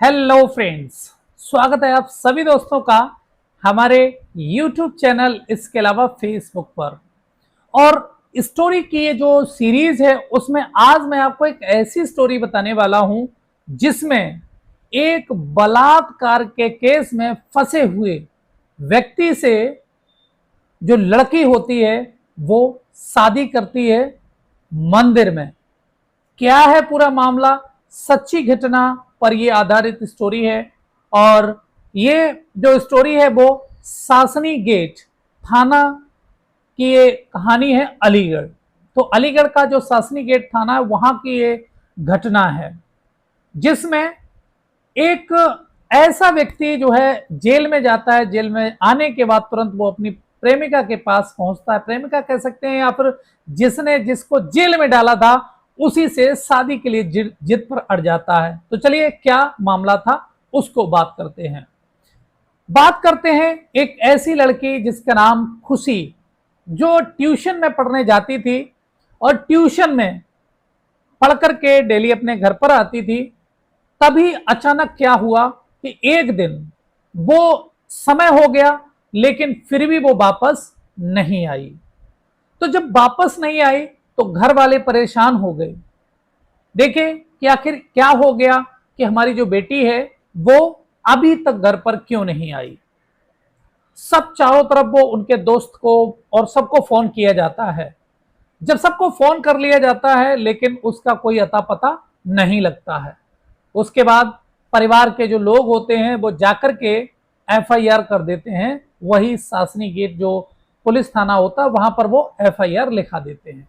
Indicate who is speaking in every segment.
Speaker 1: Hello friends, स्वागत है आप सभी दोस्तों का हमारे YouTube चैनल, इसके अलावा फेसबुक पर। और स्टोरी की ये जो सीरीज है उसमें आज मैं आपको एक ऐसी स्टोरी बताने वाला हूं जिसमें एक बलात्कार के केस में फंसे हुए व्यक्ति से जो लड़की होती है वो शादी करती है मंदिर में। क्या है पूरा मामला, सच्ची घटना पर यह आधारित स्टोरी है। और ये जो स्टोरी है वो सासनी गेट थाना की ये कहानी है, अलीगढ़। तो अलीगढ़ का जो सासनी गेट थाना है वहां की ये घटना है, जिसमें एक ऐसा व्यक्ति जो है जेल में जाता है। जेल में आने के बाद तुरंत वो अपनी प्रेमिका के पास पहुंचता है, प्रेमिका कह सकते हैं, या फिर जिसने जिसको जेल में डाला था उसी से शादी के लिए जिद पर अड़ जाता है। तो चलिए क्या मामला था उसको बात करते हैं। एक ऐसी लड़की जिसका नाम खुशी, जो ट्यूशन में पढ़ने जाती थी और ट्यूशन में पढ़ करके डेली अपने घर पर आती थी। तभी अचानक क्या हुआ कि एक दिन वो समय हो गया लेकिन फिर भी वो वापस नहीं आई। तो जब वापस नहीं आई तो घर वाले परेशान हो गए। देखें कि आखिर क्या हो गया कि हमारी जो बेटी है वो अभी तक घर पर क्यों नहीं आई। सब चारों तरफ वो उनके दोस्त को और सबको फोन किया जाता है। जब सबको फोन कर लिया जाता है लेकिन उसका कोई अता पता नहीं लगता है। उसके बाद परिवार के जो लोग होते हैं वो जाकर के एफआईआर कर देते हैं। वही सासनी गेट जो पुलिस थाना होता है वहां पर वो एफआईआर लिखा देते हैं।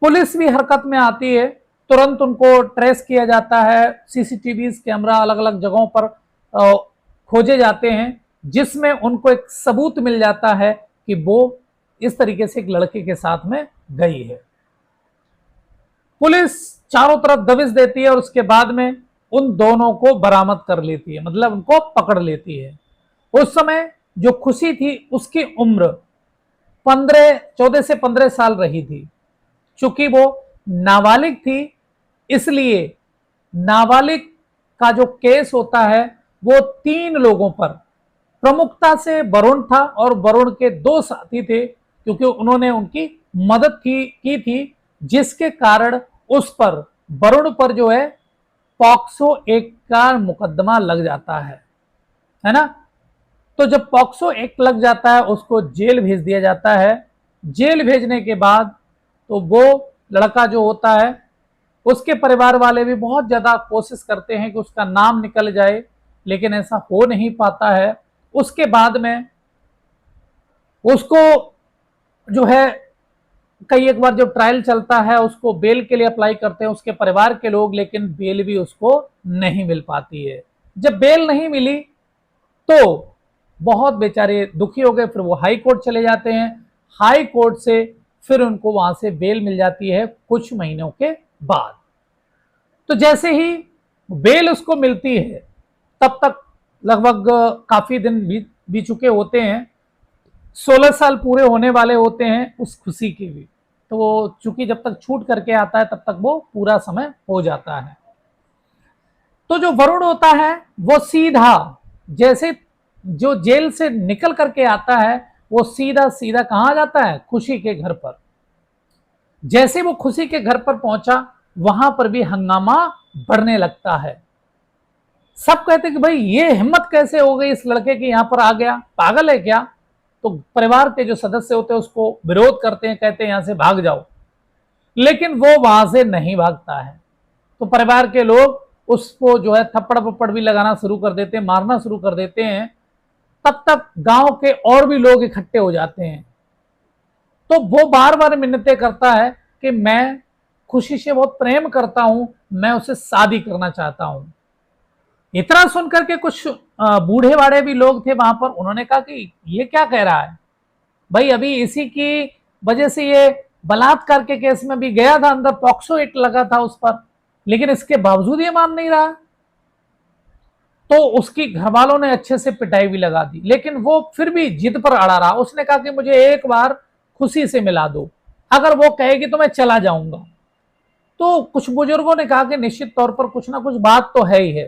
Speaker 1: पुलिस भी हरकत में आती है, तुरंत उनको ट्रेस किया जाता है। सीसीटीवी कैमरा अलग अलग जगहों पर खोजे जाते हैं, जिसमें उनको एक सबूत मिल जाता है कि वो इस तरीके से एक लड़के के साथ में गई है। पुलिस चारों तरफ दबिश देती है और उसके बाद में उन दोनों को बरामद कर लेती है, मतलब उनको पकड़ लेती है। उस समय जो खुशी थी उसकी उम्र 14 से 15 साल रही थी। चूंकि वो नाबालिग थी, इसलिए नाबालिग का जो केस होता है वो 3 लोगों पर, प्रमुखता से वरुण था और वरुण के 2 साथी थे, क्योंकि उन्होंने उनकी मदद की थी, जिसके कारण उस पर, वरुण पर जो है पॉक्सो एक्ट का मुकदमा लग जाता है ना। तो जब पॉक्सो एक्ट लग जाता है उसको जेल भेज दिया जाता है। जेल भेजने के बाद तो वो लड़का जो होता है, उसके परिवार वाले भी बहुत ज्यादा कोशिश करते हैं कि उसका नाम निकल जाए, लेकिन ऐसा हो नहीं पाता है। उसके बाद में उसको जो है कई एक बार जब ट्रायल चलता है उसको बेल के लिए अप्लाई करते हैं उसके परिवार के लोग, लेकिन बेल भी उसको नहीं मिल पाती है। जब बेल नहीं मिली तो बहुत बेचारे दुखी हो गए। फिर वो हाई कोर्ट चले जाते हैं। हाई कोर्ट से फिर उनको वहां से बेल मिल जाती है कुछ महीनों के बाद। तो जैसे ही बेल उसको मिलती है तब तक लगभग काफी दिन बीत चुके होते हैं। 16 साल पूरे होने वाले होते हैं उस खुशी के भी। तो वो चूंकि जब तक छूट करके आता है तब तक वो पूरा समय हो जाता है। तो जो वरुण होता है वो सीधा, जैसे जो जेल से निकल करके आता है वो सीधा सीधा कहां जाता है, खुशी के घर पर। जैसे वो खुशी के घर पर पहुंचा वहां पर भी हंगामा बढ़ने लगता है। सब कहते कि भाई ये हिम्मत कैसे हो गई इस लड़के की, यहां पर आ गया, पागल है क्या। तो परिवार के जो सदस्य होते हैं उसको विरोध करते हैं, कहते हैं यहां से भाग जाओ, लेकिन वो वहां से नहीं भागता है। तो परिवार के लोग उसको जो है थप्पड़ पप्पड़ भी लगाना शुरू कर देते हैं, मारना शुरू कर देते हैं। तब तक गांव के और भी लोग इकट्ठे हो जाते हैं। तो वो बार बार मिन्नतें करता है कि मैं खुशी से बहुत प्रेम करता हूं, मैं उससे शादी करना चाहता हूं। इतना सुनकर के कुछ बूढ़े बाड़े भी लोग थे वहां पर, उन्होंने कहा कि ये क्या कह रहा है भाई, अभी इसी की वजह से ये बलात्कार के केस में भी गया था अंदर, पॉक्सो एक्ट लगा था उस पर, लेकिन इसके बावजूद ये मान नहीं रहा। तो उसकी घर वालों ने अच्छे से पिटाई भी लगा दी, लेकिन वो फिर भी जिद पर अड़ा रहा। उसने कहा कि मुझे एक बार खुशी से मिला दो, अगर वो कहेगी तो मैं चला जाऊंगा। तो कुछ बुजुर्गों ने कहा कि निश्चित तौर पर कुछ ना कुछ बात तो है ही है।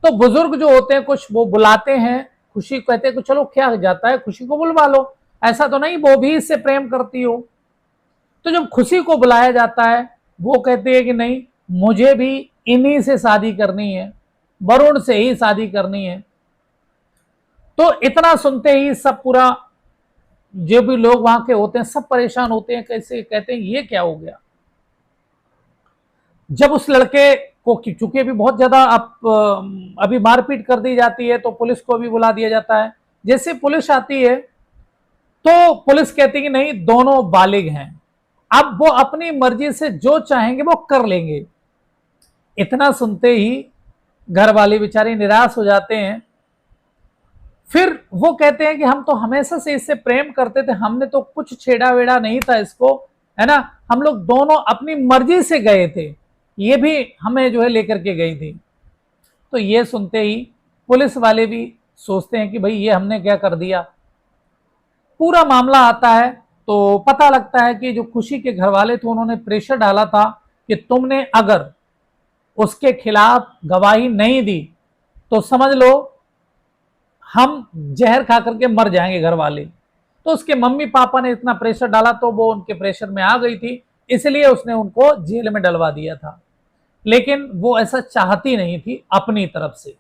Speaker 1: तो बुजुर्ग जो होते हैं कुछ वो बुलाते हैं, खुशी कहते हैं कि चलो क्या जाता है, खुशी को बुलवा लो, ऐसा तो नहीं वो भी इससे प्रेम करती हो। तो जब खुशी को बुलाया जाता है वो कहती है कि नहीं, मुझे भी इन्हीं से शादी करनी है, वरुण से ही शादी करनी है। तो इतना सुनते ही सब पूरा जो भी लोग वहां के होते हैं सब परेशान होते हैं, कैसे, कहते हैं ये क्या हो गया। जब उस लड़के को चूंकि अभी बहुत ज्यादा अभी मारपीट कर दी जाती है तो पुलिस को भी बुला दिया जाता है। जैसे पुलिस आती है तो पुलिस कहती है कि नहीं, दोनों बालिग हैं, अब वो अपनी मर्जी से जो चाहेंगे वो कर लेंगे। इतना सुनते ही घर वाले बेचारे निराश हो जाते हैं। फिर वो कहते हैं कि हम तो हमेशा से इससे प्रेम करते थे, हमने तो कुछ छेड़ा वेड़ा नहीं था इसको, है ना, हम लोग दोनों अपनी मर्जी से गए थे, ये भी हमें जो है लेकर के गई थी। तो ये सुनते ही पुलिस वाले भी सोचते हैं कि भाई ये हमने क्या कर दिया। पूरा मामला आता है तो पता लगता है कि जो खुशी के घर वाले थे उन्होंने प्रेशर डाला था कि तुमने अगर उसके खिलाफ गवाही नहीं दी तो समझ लो हम जहर खा करके मर जाएंगे घर वाले। तो उसके मम्मी पापा ने इतना प्रेशर डाला तो वो उनके प्रेशर में आ गई थी, इसलिए उसने उनको जेल में डलवा दिया था। लेकिन वो ऐसा चाहती नहीं थी अपनी तरफ से।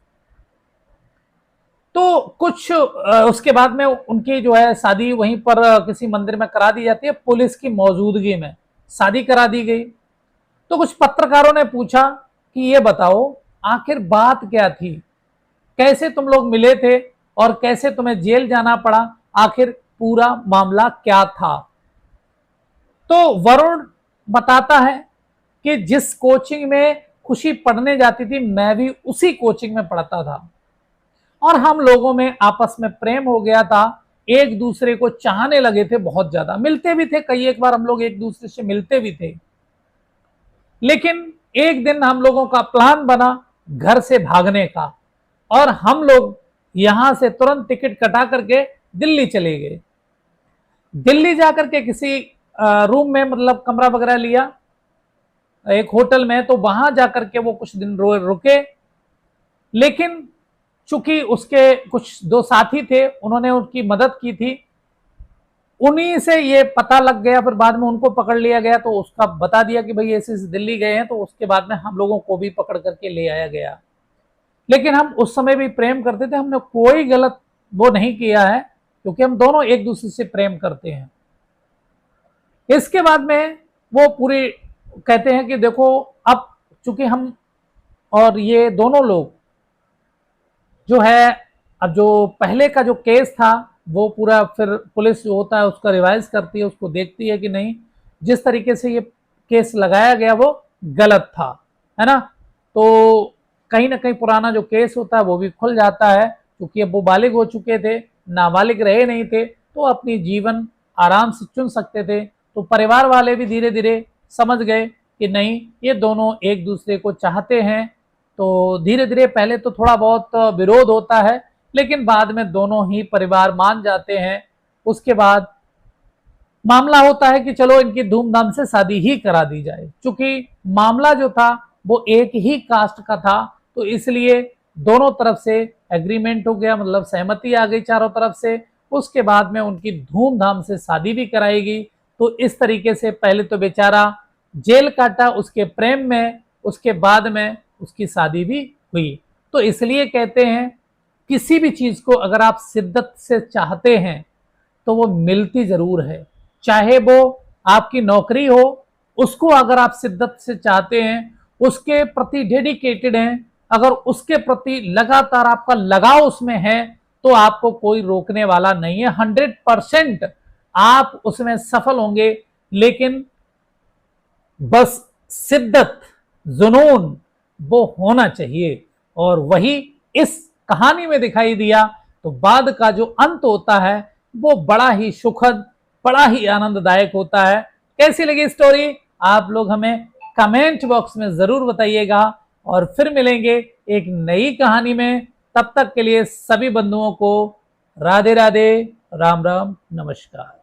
Speaker 1: तो कुछ उसके बाद में उनकी जो है शादी वहीं पर किसी मंदिर में करा दी जाती है, पुलिस की मौजूदगी में शादी करा दी गई। तो कुछ पत्रकारों ने पूछा कि ये बताओ आखिर बात क्या थी, कैसे तुम लोग मिले थे और कैसे तुम्हें जेल जाना पड़ा, आखिर पूरा मामला क्या था। तो वरुण बताता है कि जिस कोचिंग में खुशी पढ़ने जाती थी मैं भी उसी कोचिंग में पढ़ता था और हम लोगों में आपस में प्रेम हो गया था, एक दूसरे को चाहने लगे थे, बहुत ज्यादा मिलते भी थे, कई एक बार हम लोग एक दूसरे से मिलते भी थे। लेकिन एक दिन हम लोगों का प्लान बना घर से भागने का और हम लोग यहां से तुरंत टिकट कटा करके दिल्ली चले गए। दिल्ली जाकर के किसी रूम में मतलब कमरा वगैरह लिया एक होटल में, तो वहां जाकर के वो कुछ दिन रुके। लेकिन चूंकि उसके कुछ दो साथी थे उन्होंने उनकी मदद की थी, उन्हीं से ये पता लग गया, फिर बाद में उनको पकड़ लिया गया तो उसका बता दिया कि भाई ऐसे दिल्ली गए हैं, तो उसके बाद में हम लोगों को भी पकड़ करके ले आया गया। लेकिन हम उस समय भी प्रेम करते थे, हमने कोई गलत वो नहीं किया है क्योंकि हम दोनों एक दूसरे से प्रेम करते हैं। इसके बाद में वो पूरी कहते हैं कि देखो अब चूंकि हम और ये दोनों लोग जो है, अब जो पहले का जो केस था वो पूरा फिर पुलिस जो होता है उसका रिवाइज करती है, उसको देखती है कि नहीं जिस तरीके से ये केस लगाया गया वो गलत था, है ना। तो कहीं ना कहीं पुराना जो केस होता है वो भी खुल जाता है, क्योंकि अब वो बालिग हो चुके थे, नाबालिग रहे नहीं थे, तो अपनी जीवन आराम से चुन सकते थे। तो परिवार वाले भी धीरे धीरे समझ गए कि नहीं ये दोनों एक दूसरे को चाहते हैं। तो धीरे धीरे पहले तो थोड़ा बहुत विरोध होता है लेकिन बाद में दोनों ही परिवार मान जाते हैं। उसके बाद मामला होता है कि चलो इनकी धूमधाम से शादी ही करा दी जाए। क्योंकि मामला जो था वो एक ही कास्ट का था तो इसलिए दोनों तरफ से एग्रीमेंट हो गया, मतलब सहमति आ गई चारों तरफ से। उसके बाद में उनकी धूमधाम से शादी भी कराई गई। तो इस तरीके से पहले तो बेचारा जेल काटा उसके प्रेम में, उसके बाद में उसकी शादी भी हुई। तो इसलिए कहते हैं किसी भी चीज को अगर आप शिद्दत से चाहते हैं तो वो मिलती जरूर है। चाहे वो आपकी नौकरी हो, उसको अगर आप शिद्दत से चाहते हैं, उसके प्रति डेडिकेटेड हैं, अगर उसके प्रति लगातार आपका लगाव उसमें है तो आपको कोई रोकने वाला नहीं है। 100% आप उसमें सफल होंगे। लेकिन बस शिद्दत, जुनून वो होना चाहिए और वही इस कहानी में दिखाई दिया। तो बाद का जो अंत होता है वो बड़ा ही सुखद, बड़ा ही आनंददायक होता है। कैसी लगी स्टोरी आप लोग हमें कमेंट बॉक्स में जरूर बताइएगा और फिर मिलेंगे एक नई कहानी में। तब तक के लिए सभी बंधुओं को राधे राधे, राम राम, नमस्कार।